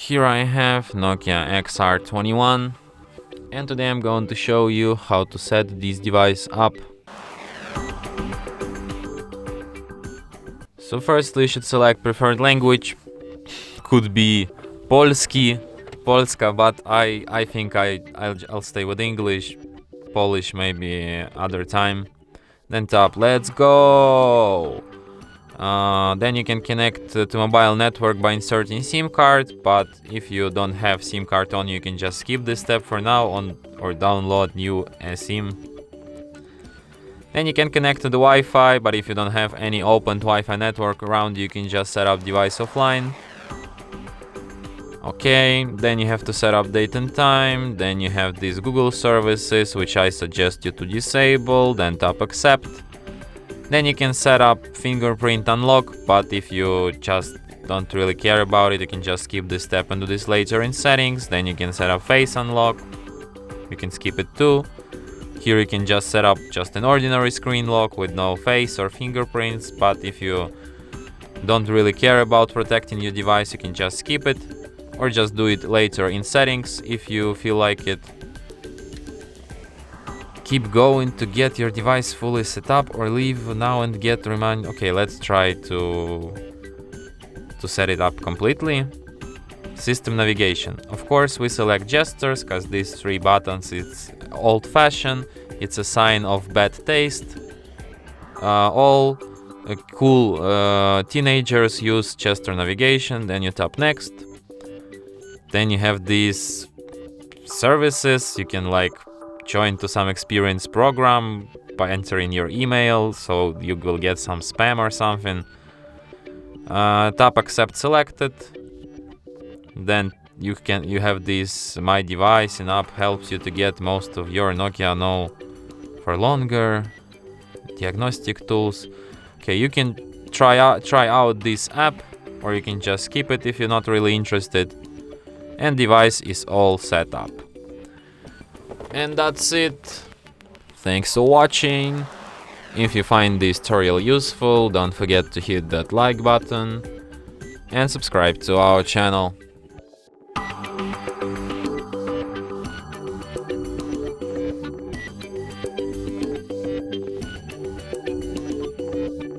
Here I have Nokia XR21, and today I'm going to show you how to set this device up. So firstly you should select preferred language. Could be Polski, Polska, but I think I'll stay with English. Polish maybe other time. Then tap let's go. Then you can connect to mobile network by inserting SIM card, but if you don't have SIM card on, you can just skip this step for now or download new SIM. Then you can connect to the Wi-Fi, but if you don't have any open Wi-Fi network around, you can just set up device offline. Okay, then you have to set up date and time. Then you have these Google services, which I suggest you to disable. Then tap accept. Then you can set up fingerprint unlock, but if you just don't really care about it, you can just skip this step and do this later in settings. Then you can set up face unlock. You can skip it too. Here you can just set up just an ordinary screen lock with no face or fingerprints, but if you don't really care about protecting your device, you can just skip it or just do it later in settings if you feel like it. Keep going to get your device fully set up or leave now and get remind. Okay, let's try to set it up completely. System navigation. Of course, we select gestures because these three buttons, it's old-fashioned. It's a sign of bad taste. All cool teenagers use gesture navigation. Then you tap next. Then you have these services. You can like join to some experience program by entering your email, so you will get some spam or something. Tap accept selected. Then you have this my device and app helps you to get most of your Nokia No for longer. Diagnostic tools. Okay, you can try out this app, or you can just skip it if you're not really interested. And device is all set up. And that's it. Thanks for watching. If you find this tutorial useful, don't forget to hit that like button and subscribe to our channel.